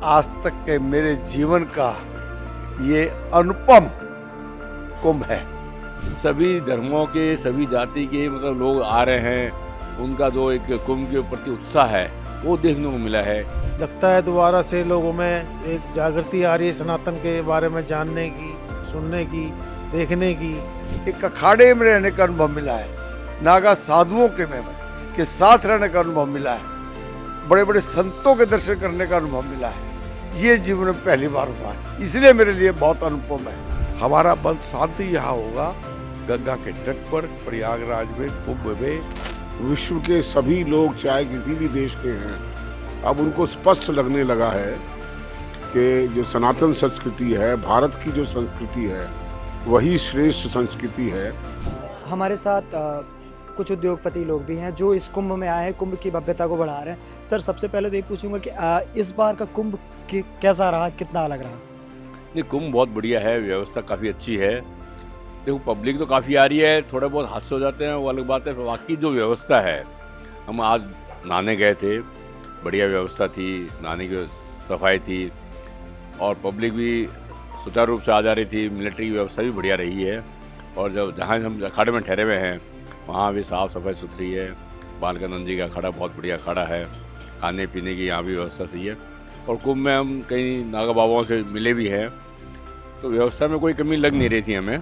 आज तक के मेरे जीवन का ये अनुपम कुंभ है। सभी धर्मों के, सभी जाति के मतलब लोग आ रहे हैं। उनका जो एक कुंभ के प्रति उत्साह है वो देखने को मिला है। लगता है दोबारा से लोगों में एक जागृति आ रही है सनातन के बारे में जानने की, सुनने की, देखने की। एक अखाड़े में रहने का अनुभव मिला है, नागा साधुओं के साथ रहने का अनुभव मिला है, बड़े बड़े संतों के दर्शन करने का अनुभव मिला है। ये जीवन में पहली बार हुआ है, इसलिए मेरे लिए बहुत अनुपम है। हमारा बल शांति यहाँ होगा, गंगा के तट पर, प्रयागराज में, कुंभ में। विश्व के सभी लोग चाहे किसी भी देश के हैं, अब उनको स्पष्ट लगने लगा है कि जो सनातन संस्कृति है, भारत की जो संस्कृति है, वही श्रेष्ठ संस्कृति है। हमारे साथ कुछ उद्योगपति लोग भी हैं जो इस कुंभ में आए हैं, कुंभ की भव्यता को बढ़ा रहे हैं। सर, सबसे पहले तो ये पूछूंगा कि इस बार का कुंभ कैसा रहा, कितना अलग रहा? ये कुंभ बहुत बढ़िया है, व्यवस्था काफ़ी अच्छी है। देखो, पब्लिक तो काफ़ी आ रही है, थोड़े बहुत हादसे हो जाते हैं, वो अलग बात है। बाकी जो व्यवस्था है, हम आज नहाने गए थे, बढ़िया व्यवस्था थी, नहाने की सफाई थी और पब्लिक भी सुचारू रूप से आ जा रही थी। मिलिट्री की व्यवस्था भी बढ़िया रही है और जहाँ हम अखाड़े में ठहरे हुए हैं वहाँ भी साफ़ सफाई सुथरी है। बालकानंद जी का अखाड़ा बहुत बढ़िया अखाड़ा है, खाने पीने की यहाँ भी व्यवस्था सही है। और कुंभ में हम कई नागा बाबाओं से मिले भी हैं, तो व्यवस्था में कोई कमी लग नहीं रही थी हमें।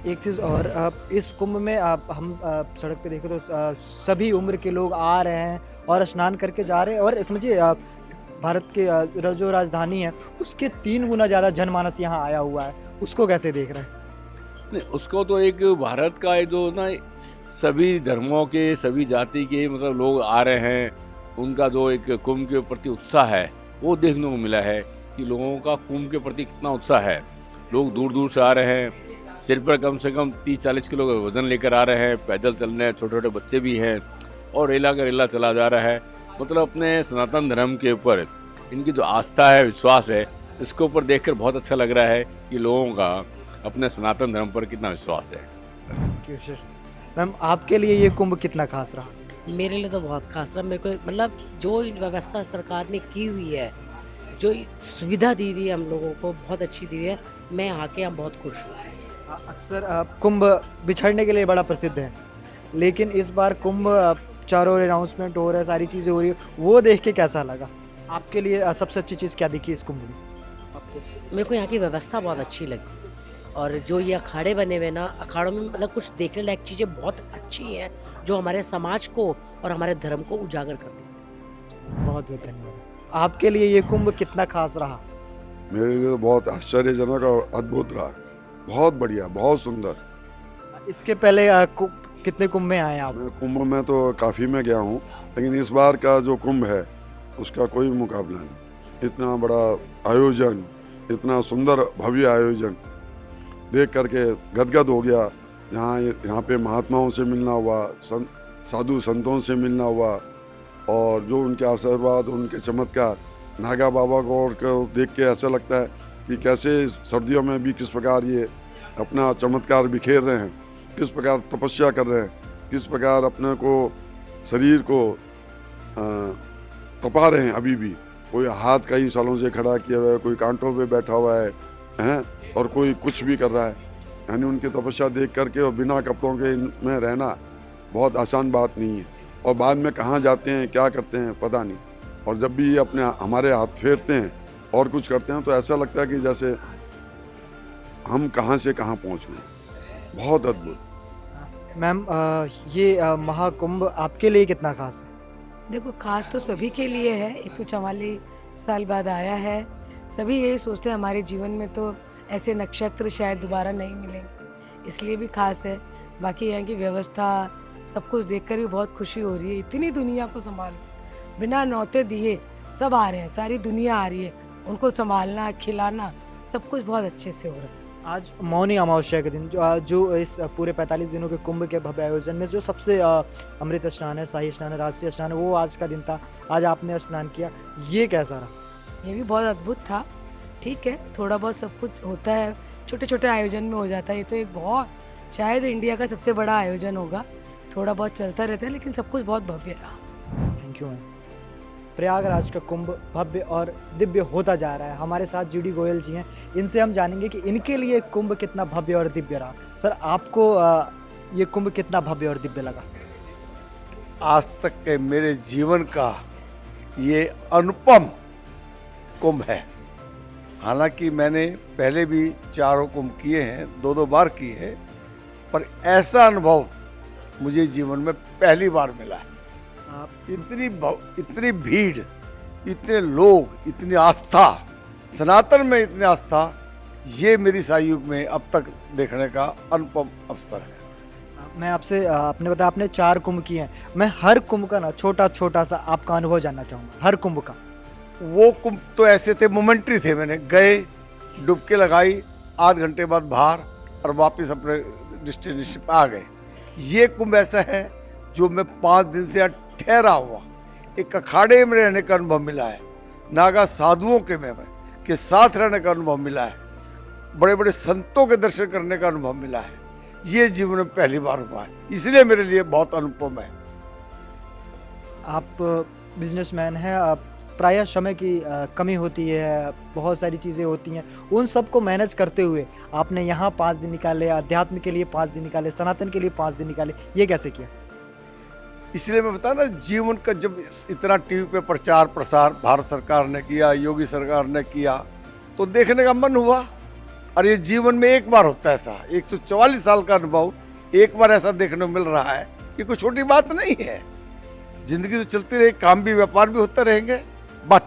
एक चीज़ और, इस कुंभ में हम सड़क पे देखें तो सभी उम्र के लोग आ रहे हैं और स्नान करके जा रहे हैं। और समझिए, भारत के जो राजधानी है उसके 3 गुना ज़्यादा जनमानस यहाँ आया हुआ है, उसको कैसे देख रहे हैं? नहीं, उसको तो एक भारत का एक जो ना सभी धर्मों के, सभी जाति के मतलब लोग आ रहे हैं। उनका जो एक कुंभ के प्रति उत्साह है वो देखने को मिला है कि लोगों का कुंभ के प्रति कितना उत्साह है। लोग दूर दूर से आ रहे हैं, सिर पर कम से कम 30-40 किलो का वजन लेकर आ रहे हैं, पैदल चल रहे हैं, छोटे छोटे बच्चे भी हैं और रेला का रेला चला जा रहा है। मतलब अपने सनातन धर्म के ऊपर इनकी जो आस्था है, विश्वास है, इसके ऊपर देखकर बहुत अच्छा लग रहा है कि लोगों का अपने सनातन धर्म पर कितना विश्वास है। क्यों सर? मैम, आपके लिए ये कुंभ कितना खास रहा? मेरे लिए तो बहुत खास रहा। मेरे को मतलब जो व्यवस्था सरकार ने की हुई है, जो सुविधा दी हुई है हम लोगों को, बहुत अच्छी दी हुई है। मैं आके यहाँ बहुत खुश हूँ। अक्सर कुंभ बिछड़ने के लिए बड़ा प्रसिद्ध है, लेकिन इस बार कुंभ चारों ओर अनाउंसमेंट हो रहा है, सारी चीज़ें हो रही है, वो देख के कैसा लगा? आपके लिए सबसे अच्छी चीज़ क्या दिखी इस कुंभ में आपको? मेरे को यहाँ की व्यवस्था बहुत अच्छी लगी और जो ये अखाड़े बने हुए ना, अखाड़ों में मतलब कुछ देखने लायक चीज़ें बहुत अच्छी हैं जो हमारे समाज को और हमारे धर्म को उजागर करती हैं। बहुत बहुत धन्यवाद। आपके लिए ये कुंभ कितना खास रहा? मेरे लिए तो बहुत आश्चर्यजनक और अद्भुत रहा, बहुत बढ़िया, बहुत सुंदर। इसके पहले कितने कुंभ में आए आप? मैं कुंभ में तो काफ़ी में गया हूँ, लेकिन इस बार का जो कुंभ है उसका कोई मुकाबला नहीं। इतना बड़ा आयोजन, इतना सुंदर भव्य आयोजन देख करके गदगद हो गया। यहाँ पे महात्माओं से मिलना हुआ, साधु संतों से मिलना हुआ और जो उनके आशीर्वाद, उनके चमत्कार, नागा बाबा को देख के ऐसा लगता है कि कैसे सर्दियों में भी किस प्रकार ये अपना चमत्कार बिखेर रहे हैं, किस प्रकार तपस्या कर रहे हैं, किस प्रकार अपने को शरीर को तपा रहे हैं। अभी भी कोई हाथ कई सालों से खड़ा किया हुआ है, कोई कांटों पे बैठा हुआ है और कोई कुछ भी कर रहा है। यानी उनकी तपस्या देख करके और बिना कपड़ों के में रहना बहुत आसान बात नहीं है। और बाद में कहाँ जाते हैं, क्या करते हैं, पता नहीं। और जब भी ये अपने हमारे हाथ फेरते हैं और कुछ करते हैं तो ऐसा लगता है कि जैसे हम कहाँ से कहाँ पहुँच गए। बहुत अद्भुत। मैम, ये महाकुंभ आपके लिए कितना खास है? देखो, खास तो सभी के लिए है। 144 साल बाद आया है। सभी यही सोचते हैं हमारे जीवन में तो ऐसे नक्षत्र शायद दोबारा नहीं मिलेंगे, इसलिए भी खास है। बाकी यहाँ की व्यवस्था सब कुछ देखकर भी बहुत खुशी हो रही है। इतनी दुनिया को संभाल, बिना नौते दिए सब आ रहे हैं, सारी दुनिया आ रही है, उनको संभालना, खिलाना, सब कुछ बहुत अच्छे से हो रहा है। आज मौनी अमावस्या के दिन जो इस पूरे 45 दिनों के कुंभ के भव्य आयोजन में जो सबसे अमृत स्नान है, शाही स्नान है, राजसी स्नान है, वो आज का दिन था। आज आपने स्नान किया, ये कैसा रहा? ये भी बहुत अद्भुत था। ठीक है, थोड़ा बहुत सब कुछ होता है, छोटे छोटे आयोजन में हो जाता है। ये तो एक बहुत, शायद इंडिया का सबसे बड़ा आयोजन होगा। थोड़ा बहुत चलता रहता है, लेकिन सब कुछ बहुत भव्य रहा। Thank you ma'am. प्रयागराज का कुंभ भव्य और दिव्य होता जा रहा है। हमारे साथ जीडी गोयल जी हैं, इनसे हम जानेंगे कि इनके लिए कुंभ कितना भव्य और दिव्य रहा। सर, आपको ये कुंभ कितना भव्य और दिव्य लगा? आज तक के मेरे जीवन का ये अनुपम कुंभ है। हालांकि मैंने पहले भी 4 कुंभ किए हैं, 2 बार किए हैं, पर ऐसा अनुभव मुझे जीवन में पहली बार मिला है। इतनी भीड़, इतने लोग, इतनी आस्था, सनातन में इतनी आस्था, ये मेरी आयु में अब तक देखने का अनुपम अवसर है। मैं आपसे आपने बताया आपने 4 कुंभ किए हैं, मैं हर कुंभ का ना छोटा सा आपका अनुभव जानना चाहूँगा, हर कुंभ का। वो कुंभ तो ऐसे थे, मोमेंट्री थे। मैंने गए, डुबकी लगाई, आध घंटे बाद बाहर और वापस अपने डेस्टिनेशन पे आ गए। ये कुंभ ऐसा है जो मैं 5 दिन से ठहरा हुआ, एक अखाड़े में रहने का अनुभव मिला है, नागा साधुओं के साथ रहने का अनुभव मिला है, बड़े बड़े संतों के दर्शन करने का अनुभव मिला है। ये जीवन में पहली बार हुआ है, इसलिए मेरे लिए बहुत अनुपम है। आप बिजनेसमैन हैं, आप प्रायः समय की कमी होती है, बहुत सारी चीज़ें होती हैं, उन सब को मैनेज करते हुए आपने यहाँ 5 दिन निकाले, अध्यात्म के लिए 5 दिन निकाले, सनातन के लिए 5 दिन निकाले, ये कैसे किया? इसलिए मैं बता ना, जीवन का जब इतना टीवी पे प्रचार प्रसार भारत सरकार ने किया, योगी सरकार ने किया, तो देखने का मन हुआ। और ये जीवन में एक बार होता है ऐसा, 144 साल का अनुभव एक बार ऐसा देखने को मिल रहा है, ये कोई छोटी बात नहीं है। जिंदगी तो चलती रही, काम भी व्यापार भी होते रहेंगे, बट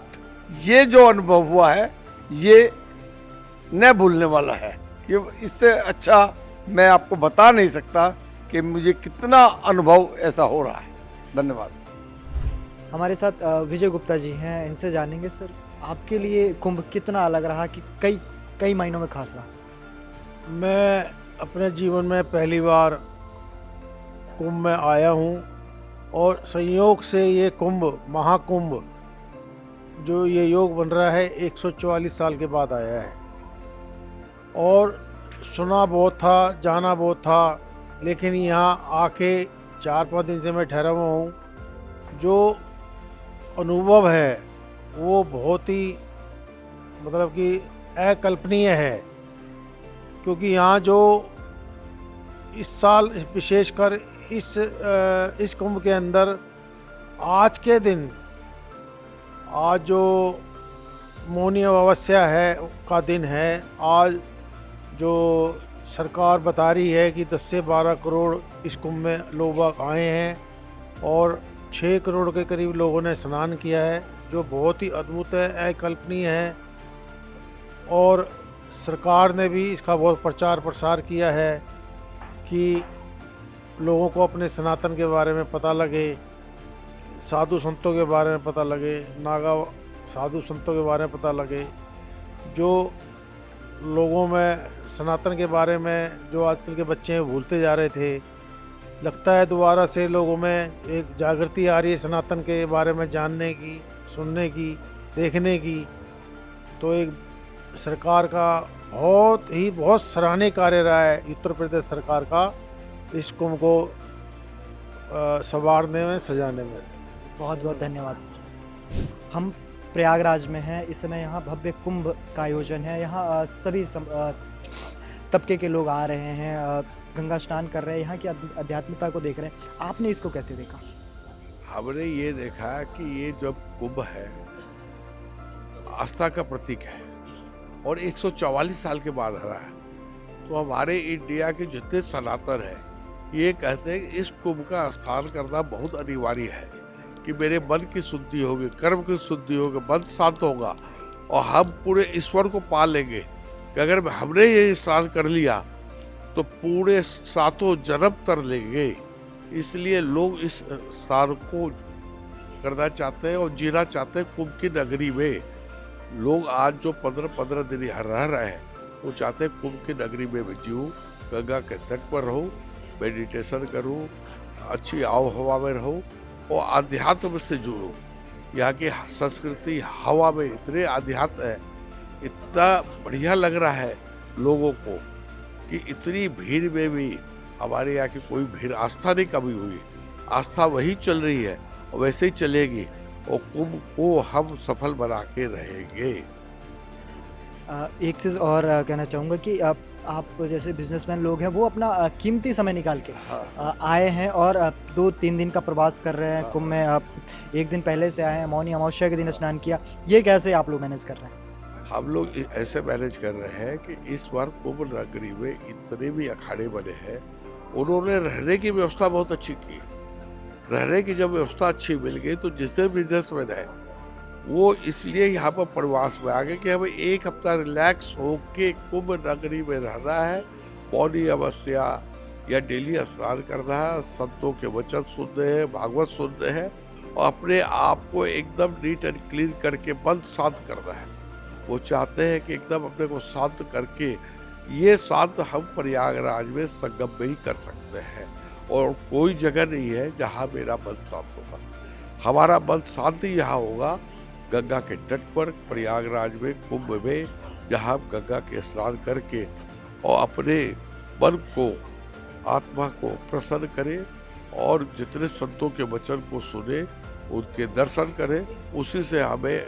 ये जो अनुभव हुआ है ये न भूलने वाला है। ये इससे अच्छा मैं आपको बता नहीं सकता कि मुझे कितना अनुभव ऐसा हो रहा है। धन्यवाद। हमारे साथ विजय गुप्ता जी हैं, इनसे जानेंगे सर आपके लिए कुंभ कितना अलग रहा कि कई महीनों में खास रहा? मैं अपने जीवन में पहली बार कुंभ में आया हूँ और संयोग से ये कुंभ, महाकुंभ, जो ये योग बन रहा है 144 साल के बाद आया है। और सुना बहुत था, जाना बहुत था, लेकिन यहाँ आके 4-5 दिन से मैं ठहरा हुआ हूँ। जो अनुभव है वो बहुत ही मतलब कि अकल्पनीय है, क्योंकि यहाँ जो इस साल विशेषकर इस कुंभ के अंदर आज के दिन, आज जो मौनी अमावस्या है का दिन है, आज जो सरकार बता रही है कि 10 से 12 करोड़ इस कुंभ में लोग आए हैं और 6 करोड़ के करीब लोगों ने स्नान किया है, जो बहुत ही अद्भुत है, अकल्पनीय है। और सरकार ने भी इसका बहुत प्रचार प्रसार किया है कि लोगों को अपने सनातन के बारे में पता लगे, साधु संतों के बारे में पता लगे, नागा साधु संतों के बारे में पता लगे, जो लोगों में सनातन के बारे में जो आजकल के बच्चे भूलते जा रहे थे। लगता है दोबारा से लोगों में एक जागृति आ रही है सनातन के बारे में जानने की, सुनने की, देखने की। तो एक सरकार का बहुत सराहनीय कार्य रहा है उत्तर प्रदेश सरकार का इस कुंभ को संवारने में, सजाने में। बहुत बहुत धन्यवाद सर। हम प्रयागराज में हैं, इस समय यहाँ भव्य कुंभ का आयोजन है। यहाँ सभी तबके के लोग आ रहे हैं, गंगा स्नान कर रहे हैं, यहाँ की आध्यात्मिकता को देख रहे हैं। आपने इसको कैसे देखा? हमने ये देखा कि ये जो कुंभ है आस्था का प्रतीक है और 144 साल के बाद आ रहा है। तो हमारे इंडिया के जितने सनातन हैं ये कहते हैं कि इस कुंभ का स्नान करना बहुत अनिवार्य है कि मेरे मन की शुद्धि होगी, कर्म की शुद्धि होगी, मन शांत होगा और हम पूरे ईश्वर को पा लेंगे। कि अगर हमने ये स्नान कर लिया तो पूरे 7 जन्म तर लेंगे। इसलिए लोग इस स्नान को करना चाहते हैं और जीना चाहते हैं कुंभ की नगरी में। लोग आज जो 15 दिन यहाँ रह रहे हैं वो चाहते हैं कुंभ की नगरी में मैं जीऊँ, गंगा के तट पर रहूँ, मेडिटेशन करूँ, अच्छी आव हवा में रहूँ और आध्यात्म से जुड़ूँ। यहाँ की संस्कृति हवा में इतने आध्यात्म है, इतना बढ़िया लग रहा है लोगों को कि इतनी भीड़ में भी हमारे यहाँ की कोई भीड़, आस्था नहीं कमी हुई। आस्था वही चल रही है और वैसे ही चलेगी। और कुंभ को हम सफल बना के रहेंगे। एक चीज़ और कहना चाहूँगा कि आप जैसे बिजनेसमैन लोग हैं वो अपना कीमती समय निकाल के आए हैं और 2-3 दिन का प्रवास कर रहे हैं कुंभ में। आप एक दिन पहले से आए हैं, मौनी अमावस्या के दिन स्नान किया, ये कैसे आप लोग मैनेज कर रहे हैं? हम लोग ऐसे मैनेज कर रहे हैं कि इस बार कुंभ नगरी में इतने भी अखाड़े बने हैं, उन्होंने रहने की व्यवस्था बहुत अच्छी की। रहने की जब व्यवस्था अच्छी मिल गई तो जिसने बिजनेसमैन है वो इसलिए यहाँ पर प्रवास में आ गए कि हमें एक हफ्ता रिलैक्स होके कुंभ नगरी में रहना है, मौनी अमावस्या या डेली स्नान करना है, संतों के वचन सुनने हैं, भागवत सुनने हैं और अपने आप को एकदम नीट एंड क्लीन करके मन शांत करना है। वो चाहते हैं कि एकदम अपने को शांत करके ये शांत हम प्रयागराज में संगम में ही कर सकते हैं और कोई जगह नहीं है जहाँ मेरा मन शांत होगा। हमारा मन शांति यहाँ होगा गंगा के तट पर, प्रयागराज में, कुंभ में, जहाँ गंगा के स्नान करके और अपने मन को, आत्मा को प्रसन्न करें और जितने संतों के वचन को सुने, उनके दर्शन करें, उसी से हमें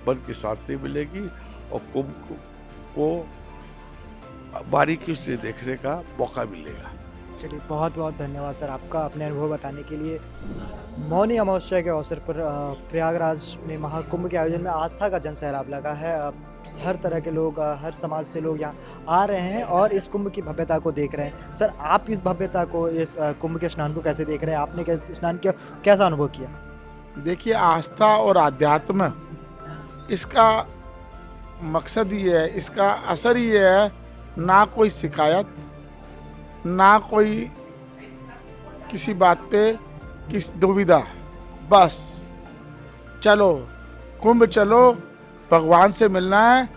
मन की शांति मिलेगी और कुंभ को बारीकी से देखने का मौका मिलेगा। चलिए, बहुत बहुत धन्यवाद सर आपका अपने अनुभव बताने के लिए। मौनी अमावस्या के अवसर पर प्रयागराज में महाकुंभ के आयोजन में आस्था का जनसैलाब लगा है। हर तरह के लोग, हर समाज से लोग यहाँ आ रहे हैं और इस कुंभ की भव्यता को देख रहे हैं। सर, आप इस भव्यता को, इस कुंभ के स्नान को कैसे देख रहे हैं? आपने कैसे स्नान किया, कैसा अनुभव किया? देखिए, आस्था और आध्यात्म, इसका मकसद ये है, इसका असर ये है, ना कोई शिकायत, ना कोई किसी बात पे किस दुविधा, बस चलो कुंभ चलो, भगवान से मिलना है।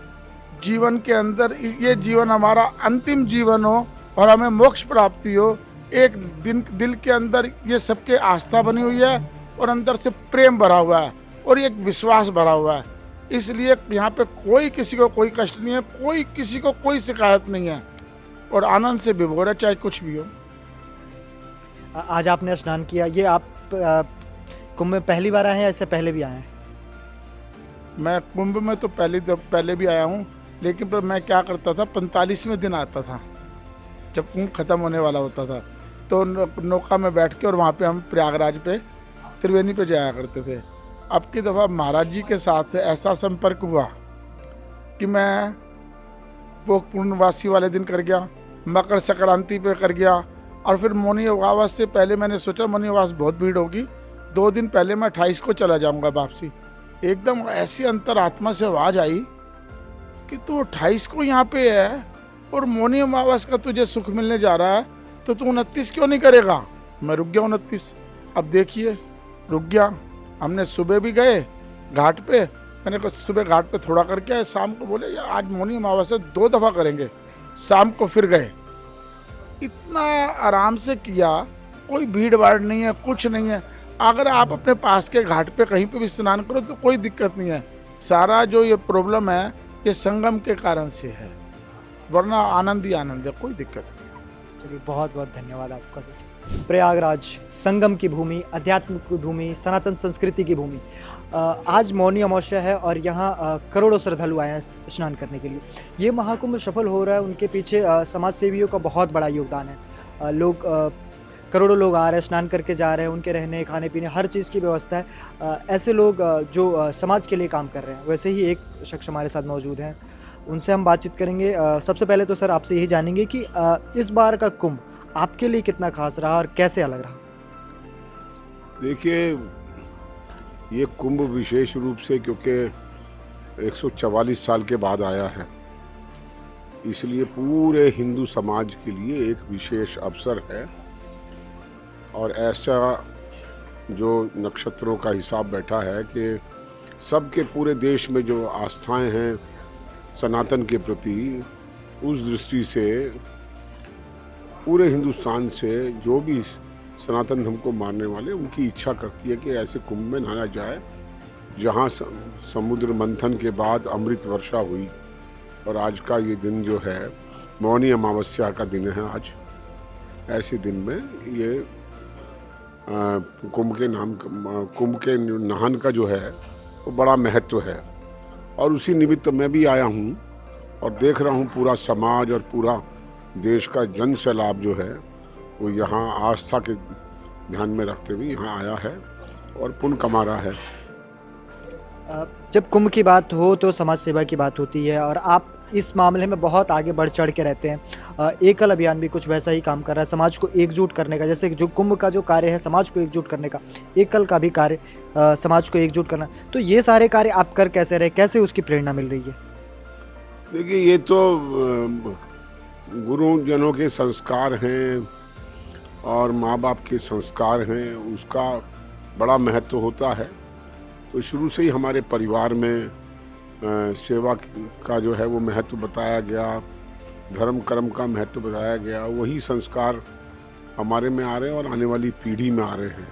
जीवन के अंदर ये जीवन हमारा अंतिम जीवन हो और हमें मोक्ष प्राप्ति हो। एक दिन दिल के अंदर ये सबके आस्था बनी हुई है और अंदर से प्रेम भरा हुआ है और एक विश्वास भरा हुआ है। इसलिए यहाँ पे कोई किसी को कोई कष्ट नहीं है, कोई किसी को कोई शिकायत नहीं है और आनंद से विभोर है, चाहे कुछ भी हो। आज आपने स्नान किया, ये आप कुंभ में पहली बार आए हैं या इससे पहले भी आए हैं? मैं कुंभ में तो पहले भी आया हूँ, लेकिन पर मैं क्या करता था, 45वें दिन आता था जब कुंभ खत्म होने वाला होता था, तो नौका में बैठ के और वहाँ पे हम प्रयागराज पे त्रिवेणी पे जाया करते थे। अब की दफ़ा महाराज जी के साथ ऐसा संपर्क हुआ कि मैं वो पूर्णवासी वाले दिन कर गया, मकर संक्रांति पे कर गया और फिर मौनी अमावस से पहले मैंने सोचा मौनी अमावस बहुत भीड़ होगी, 2 दिन पहले मैं 28 को चला जाऊंगा वापसी। एकदम ऐसी अंतरात्मा से आवाज़ आई कि तू 28 को यहाँ पे है और मौनी अमावस का तुझे सुख मिलने जा रहा है, तो तू 29 क्यों नहीं करेगा? मैं रुक गया 29। अब देखिए, रुक गया। हमने सुबह भी गए घाट पे, मैंने कहा सुबह घाट पे थोड़ा करके आए, शाम को बोले यार आज मौनी अमावस्या 2 दफ़ा करेंगे, शाम को फिर गए। इतना आराम से किया, कोई भीड़ भाड़ नहीं है, कुछ नहीं है। अगर आप अपने पास के घाट पे कहीं पे भी स्नान करो तो कोई दिक्कत नहीं है। सारा जो ये प्रॉब्लम है ये संगम के कारण से है, वरना आनंद ही आनंद है, कोई दिक्कत नहीं। चलिए, बहुत बहुत धन्यवाद आपका सर। प्रयागराज संगम की भूमि, अध्यात्म की भूमि, सनातन संस्कृति की भूमि। आज मौनी अमावस्या है और यहाँ करोड़ों श्रद्धालु आए हैं स्नान करने के लिए। ये महाकुंभ सफल हो रहा है, उनके पीछे समाज सेवियों का बहुत बड़ा योगदान है। लोग करोड़ों लोग आ रहे हैं, स्नान करके जा रहे हैं, उनके रहने खाने पीने हर चीज़ की व्यवस्था है। ऐसे लोग जो समाज के लिए काम कर रहे हैं, वैसे ही एक शख्स हमारे साथ मौजूद हैं, उनसे हम बातचीत करेंगे। सबसे पहले तो सर आपसे यही जानेंगे कि इस बार का कुंभ आपके लिए कितना खास रहा और कैसे अलग रहा? देखिए, ये कुंभ विशेष रूप से क्योंकि 144 साल के बाद आया है, इसलिए पूरे हिंदू समाज के लिए एक विशेष अवसर है। और ऐसा जो नक्षत्रों का हिसाब बैठा है कि सबके पूरे देश में जो आस्थाएं हैं सनातन के प्रति, उस दृष्टि से पूरे हिंदुस्तान से जो भी सनातन धर्म को मानने वाले, उनकी इच्छा करती है कि ऐसे कुंभ में नहाया जाए जहाँ समुद्र मंथन के बाद अमृत वर्षा हुई। और आज का ये दिन जो है मौनी अमावस्या का दिन है आज। ऐसे दिन में ये कुंभ के नहान का जो है वो बड़ा महत्व है। और उसी निमित्त मैं भी आया हूँ और देख रहा हूँ पूरा समाज और पूरा देश का जन सैलाब जो है वो यहाँ आस्था के ध्यान में रखते हुए यहाँ आया है और पुण्य कमा रहा है। जब कुंभ की बात हो तो समाज सेवा की बात होती है और आप इस मामले में बहुत आगे बढ़ चढ़ के रहते हैं। एकल अभियान भी कुछ वैसा ही काम कर रहा है, समाज को एकजुट करने का। जैसे जो कुंभ का जो कार्य है समाज को एकजुट करने का, एकल का भी कार्य समाज को एकजुट करना। तो ये सारे कार्य आप कर कैसे रहे, कैसे उसकी प्रेरणा मिल रही है? देखिए, ये तो गुरुजनों के संस्कार हैं और माँ बाप के संस्कार हैं, उसका बड़ा महत्व होता है। तो शुरू से ही हमारे परिवार में सेवा का जो है वो महत्व बताया गया, धर्म कर्म का महत्व बताया गया। वही संस्कार हमारे में आ रहे हैं और आने वाली पीढ़ी में आ रहे हैं।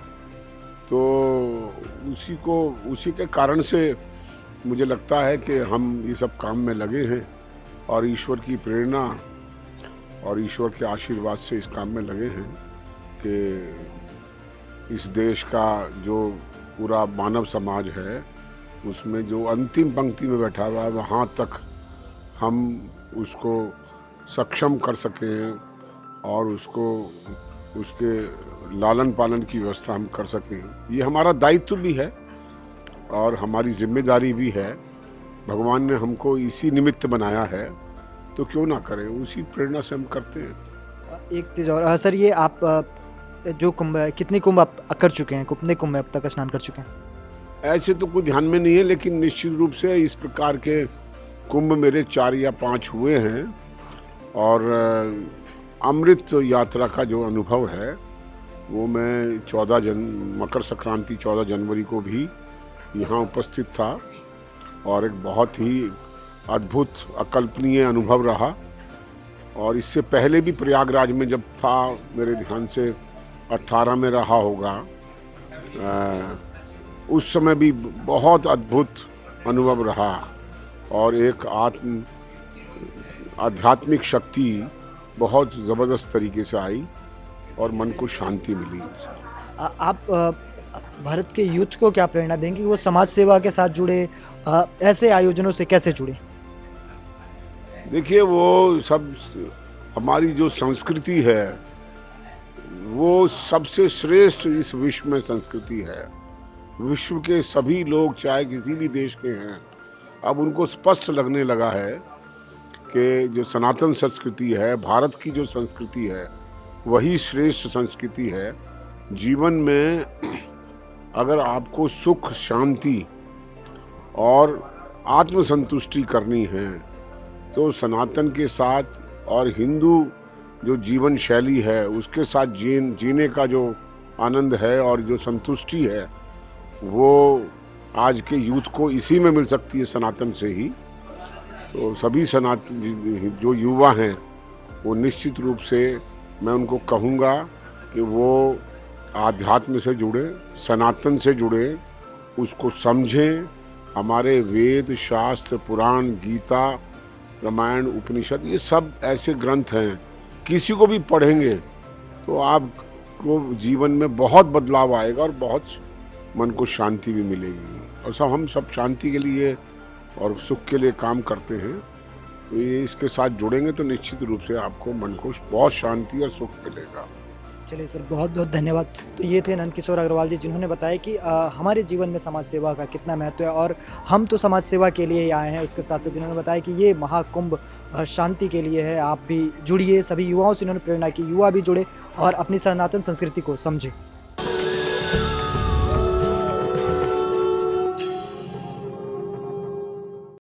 तो उसी के कारण से मुझे लगता है कि हम ये सब काम में लगे हैं और ईश्वर की प्रेरणा और ईश्वर के आशीर्वाद से इस काम में लगे हैं कि इस देश का जो पूरा मानव समाज है उसमें जो अंतिम पंक्ति में बैठा हुआ है वहाँ तक हम उसको सक्षम कर सकें और उसके लालन पालन की व्यवस्था हम कर सकें। ये हमारा दायित्व भी है और हमारी जिम्मेदारी भी है। भगवान ने हमको इसी निमित्त बनाया है तो क्यों ना करें, उसी प्रेरणा से हम करते हैं। एक चीज़ और सर, ये आप जो कुंभ है, कितने कुंभ आप कर चुके हैं, कितने कुंभ में अब तक स्नान कर चुके हैं? ऐसे तो कोई ध्यान में नहीं है, लेकिन निश्चित रूप से इस प्रकार के कुंभ मेरे 4 या 5 हुए हैं। और अमृत यात्रा का जो अनुभव है वो मैं मकर संक्रांति 14 जनवरी को भी यहाँ उपस्थित था और एक बहुत ही अद्भुत अकल्पनीय अनुभव रहा। और इससे पहले भी प्रयागराज में जब था, मेरे ध्यान से 18 में रहा होगा, उस समय भी बहुत अद्भुत अनुभव रहा और एक आध्यात्मिक शक्ति बहुत ज़बरदस्त तरीके से आई और मन को शांति मिली। आप भारत के यूथ को क्या प्रेरणा देंगे कि वो समाज सेवा के साथ जुड़े, ऐसे आयोजनों से कैसे जुड़े? देखिए, वो सब हमारी जो संस्कृति है वो सबसे श्रेष्ठ इस विश्व में संस्कृति है। विश्व के सभी लोग चाहे किसी भी देश के हैं, अब उनको स्पष्ट लगने लगा है कि जो सनातन संस्कृति है, भारत की जो संस्कृति है, वही श्रेष्ठ संस्कृति है। जीवन में अगर आपको सुख, शांति और आत्मसंतुष्टि करनी है तो सनातन के साथ और हिंदू जो जीवन शैली है उसके साथ जीने का जो आनंद है और जो संतुष्टि है वो आज के यूथ को इसी में मिल सकती है, सनातन से ही। तो सभी सनातन जो युवा हैं वो निश्चित रूप से मैं उनको कहूँगा कि वो आध्यात्म से जुड़े, सनातन से जुड़े, उसको समझें। हमारे वेद, शास्त्र, पुराण, गीता, रामायण, उपनिषद, ये सब ऐसे ग्रंथ हैं, किसी को भी पढ़ेंगे तो आपको जीवन में बहुत बदलाव आएगा और बहुत मन को शांति भी मिलेगी। और हम सब शांति के लिए और सुख के लिए काम करते हैं, तो ये इसके साथ जुड़ेंगे तो निश्चित रूप से आपको मन को बहुत शांति और सुख मिलेगा। चलिए सर, बहुत बहुत धन्यवाद। तो ये थे नंदकिशोर अग्रवाल जी, जिन्होंने बताया कि हमारे जीवन में समाज सेवा का कितना महत्व है और हम तो समाज सेवा के लिए ही आए हैं। उसके साथ साथ जिन्होंने बताया कि ये महाकुंभ शांति के लिए है। आप भी जुड़िए, सभी युवाओं से इन्होंने प्रेरणा की, युवा भी जुड़े और अपनी सनातन संस्कृति को समझें।